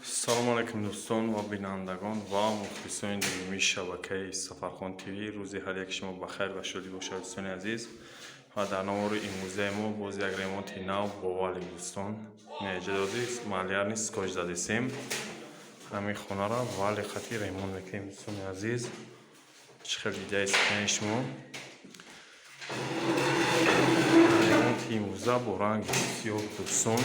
салому алайкум дӯстон ва бинандагон ва мухлисони димии шабакаи Сафархон ТВ. Рӯзи ҳар як шумо ба хайр ва шодӣ бошад дӯстони азиз. Ва дар навори имрӯзаи мо боз як ремонти нав бовалем дӯстон. Ҷадоди малярни скотч задесем ҳамин хонаро вале хати ремонт мекунем дӯстони азиз. Чӣ хел идеяи сикани шумо? Ремонти имрӯза бо ранги сиёҳ дӯстон.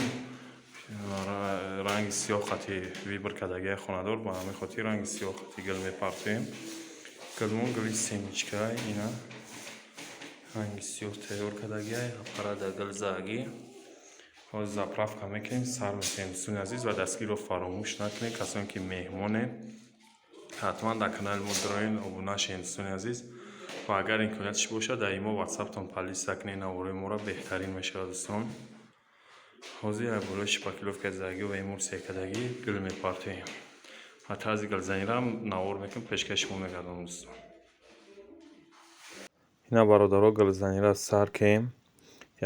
ранги сиёҳ хати вибр кардагиаи хонадор ба ҳамин хотир ранги сиёҳ хати гил мепартоем. Гилмон гили семичкаи ина ранги сиёҳ тайёр кардагиаи аппарата гил заагӣ. ҳозир заправка мекунем, сар мекунем дӯстони азиз ва дастгирро фаромӯш накунед. Касоне ки меҳмоне ҳатман дар канали мо дороен обуна шавед дӯстони азиз. ва агар имкониятш бошад дар имо ватсаптон подписка кунед навораи моро беҳтарин мешавад дӯстон. ҳозир як болои шпаклёвкаи заагӣ ва эмулсия кардагӣ гил мепартоем ва тарзи гилзаниро навор мекунем, пешкаш шумо мегардонам дӯстон. ина бародаро гилзаниро сар кардем,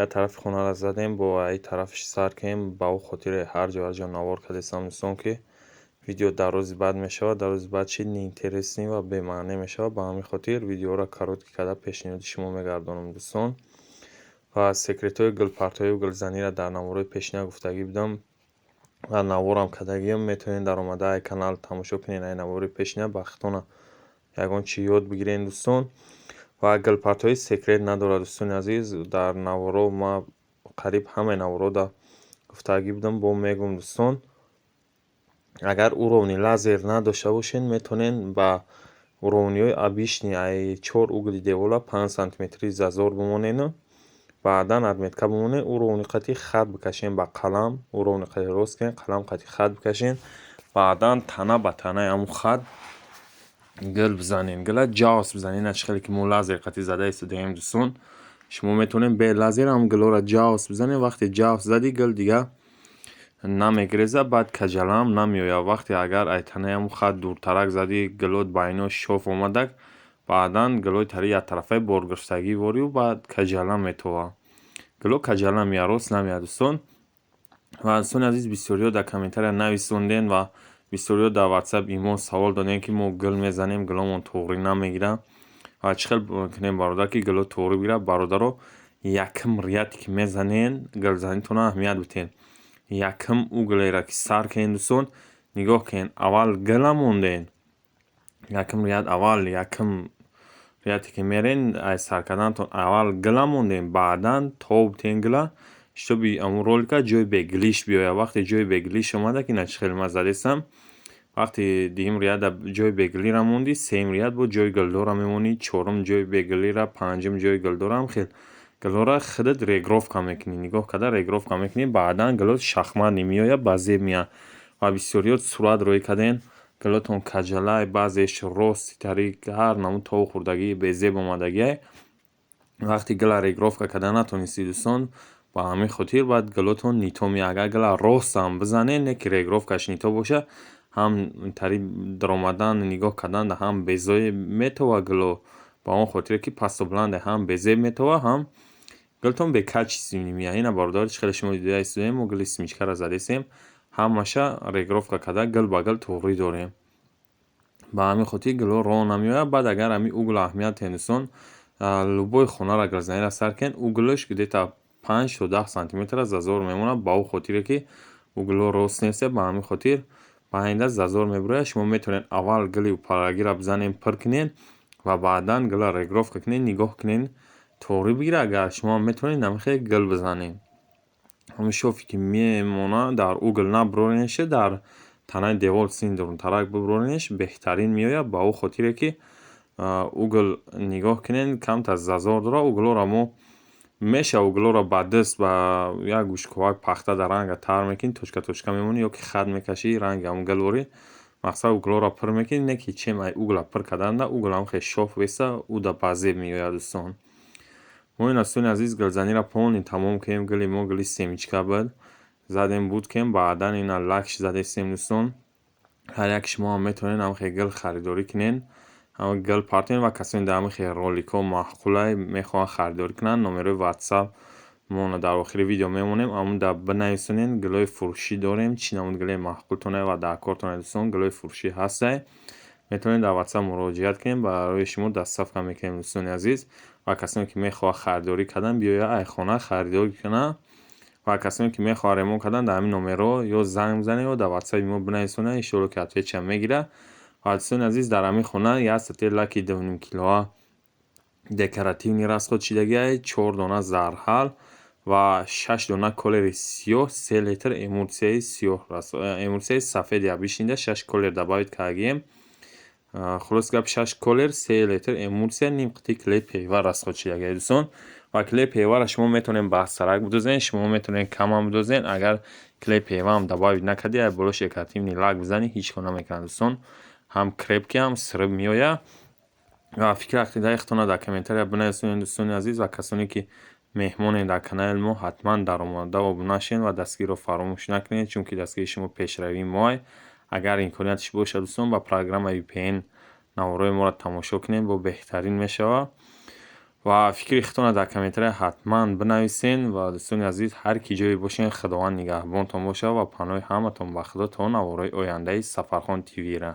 як тарафи хонаро задем, бо ин тарафиш сар кардем. ба ӯ хотире ҳар ҷо навор кардем дӯстон ки видео дар рӯзи баъд мешавад, дар рӯзи баъд чӣ неинтересни ва бемаъне мешавад. ба ҳамин хотир видеоро коротка карда пешниҳоди шумо мегардонам дӯстон. ва секретҳои гилпартоиву гилзаниро дар навораи пешина гуфтагӣ будам ва наворам кардагиам. метавонед дар омада ай канал тамошо кунед, ай навораи пешина ба хитона ягон чӣ ёд бигиред дӯстон. ва гилпартои секрет надорад дӯстони азиз. дар наворо ма қариб ҳамаи наворода гуфтагӣ будам, бо мегум дӯстон. агар уровни лазер надошта бошед, метавонед ба уровниҳои обични ай 4 угли девора 5 сантиметри зазор бимонед. баъдан отметка бимонед, уровни қати хат бикашед ба қалам, уровни қати рост кунед, қалам қати хат бикашед. баъдан тана ба танаи ҳамун хат гил бизанед, гила ҷавз бизанед. ина чӣ хеле ки мо лазер қати зада истодаем дӯстон. шумо метавонед бе лазер ҳам гилоро ҷавз бизанед. вақте ҷавз зади, гил дига намегиреза, баъд каҷалам намеояд. вақте агар ай танаи ҳамун хат дуртарак зади, гилот ба айно шоф омадак, баъдан гилои тари яктарафаи боргирифтагӣ ворию, баъд каҷала метова. гило каҷала меяд, рост намеяд дӯстон. ва дӯстони азиз, бисёриҳо дар комментария нависонден ва бисёриҳо дар ватсап имон савол додем ки мо гил мезанем, гиломон тоғрӣ намегирад. ва чӣ хел кунем бародар ки гило тоғрӣ бигирад? бародаро, якм рияде ки мезанед, гилзанитонро аҳамият битед. якм углеро ки сар кунед дӯстон, нигоҳ кунед, аввал гила мондед. якм рияд аввал, якм рияде ки мерен ай сар карданатон, аввал гила мондед, баъдан тоб битед гила, шитоби амун ролика ҷои бегилиш биёяд. вақте ҷои бегилиш омадак, ина чӣ хел ман задестам. вақте дуюм рияда ҷои бегилиро монди, сеюм рияд бо ҷои гилдора мемонӣ, чорум ҷои бегилиро, панҷум ҷои гилдора ҳам хел гилора худат регровка мекунӣ. нигоҳ карда регровка мекунӣ, баъдан гилот шахматӣ меояд, ба зеб меяд. ва бисёриҳо сурат рӯй карден, гилотон каҷалай, баъзеаш рости тари ҳар намуд таву хӯрдагии безеб омадагиай. вақте гила регровка карда натонистед дӯстон, ба ҳамин хотир баъд гилотон нито меяд. агар гила ростам бизанед, не ки регровкаш нито боша, ҳам тари даромадан, нигоҳ кардан ҳам безеб метова гило, ба он хотире ки пасту баланде ҳам безеб метова, ҳам гилтон бекачественӣ меяд. ина бародар, чӣ хеле шумо дида истодаем, мо гили смичкаро задестем, ҳамаша регровка карда гил ба гил тоғрӣ дорем. ба ҳамин хотир гило роҳ намеояд. баъд агар ҳамин угл аҳамият диҳед дӯстон, лӯбои хонаро гилзаниро сар кунед, углаш где-то 5 то 10 сантиметр зазор мемонад, ба ӯ хотире ки угло рост нестед. ба ҳамин хотир ба оинда зазор мебарояд. шумо метавонед аввал гили парагиро бизанед, пир кунед ва баъдан гила регровка кунед, нигоҳ кунед тоғрӣ бигирад. агар шумо метавонед намехел гил бизанед. ҳамин шофе ки мемонад дар угл набуроренеше, дар танаи девор син дурунтарак бибуроренеш беҳтарин меояд. ба ӯ хотире ки угл нигоҳ кунед камтар зазор дорад. углоро мо мешавад углоро ба дист ба як гӯшковак пахта дар ранга тар мекунӣ, точка точка мемонӣ, ё ки хат мекашӣ, ранги ҳамн гилворӣ. мақсад углоро пир мекунӣ, не ки чем ай угла пир карданда угл ҳам хеле шоф веста, ӯ да ба зеб меояд дӯстон. мо ин дӯстони азиз гилзаниро полни тамом кардем. гили мо гили семичка буд, задем буд кардем, баъдан ина лакш задестем дӯстон. ҳар як шумо ҳам метавонед ҳам хел гил харидорӣ кунед, ҳам гил партоед. ва касоне дар ҳамин хел роликҳо маъқулай мехоҳанд харидорӣ кунанд, номерои ватсап мо дар охири видео мемонем. Амуда бинависонен гилои фурӯшӣ дорем. Чӣ намуд гилои маҳқултона ва дар кортона дӯстон гилои фурӯшӣ ҳастай. метавонед дар WhatsApp муроҷиат кунем. Барои шумо дастсафка мекунем дӯстони азиз. Ва касоне ки мехоҳад харидорӣ кардан биёя ай хона харидорӣ кунад. Ва касоне ки мехоҳад ремонт кардан дар ҳамин номерҳо ё занг бизанед ё дар WhatsApp мо бинависонед. иншоалло ки ответча мегирад. Ва дӯстони азиз дар ҳамин хона як сатҳи лаки 2.5 килоа декоративни расход шидагиай, 4 дона зарҳал ва 6 дона колери сиёҳ, 3 литр эмулсияи сиёҳ эмулсияи сафед як бишинда 6 колер добавид кардагием. хулоси гап 6 колер, 3 литр эмулсия, ним қитӣ клей певар расход шидагиай дӯстон. ва клей певара шумо метавонед бахсарак бидозед, шумо метавонед камам бидозед. Агар клей певарам добавид накардед, ай болош декоративни лак бизанед, ҳеҷ кор намекунад дӯстон. ҳам крепки ҳам сирб меояд. ва фикри ақидаи худтонро дар комментария бинависонед дӯстони азиз. ва касоне ки меҳмонед дар канали мо ҳатман даромада обуна шавед ва дастгирро фаромӯш накунед, чунки дастгири шумо пешравии моай. Агар имкониятш бошад дӯстон ба программа VPN наворҳои моро тамошо кунед, бо беҳтарин мешавад. ва фикри худтонро дар комментария ҳатман бинависед. ва дӯстони азиз ҳар ки ҷое бошед худованд нигаҳбонтон бошад ва паноҳи ҳаматон ба худо то наворҳои ояндаи Сафархон ТВ ра.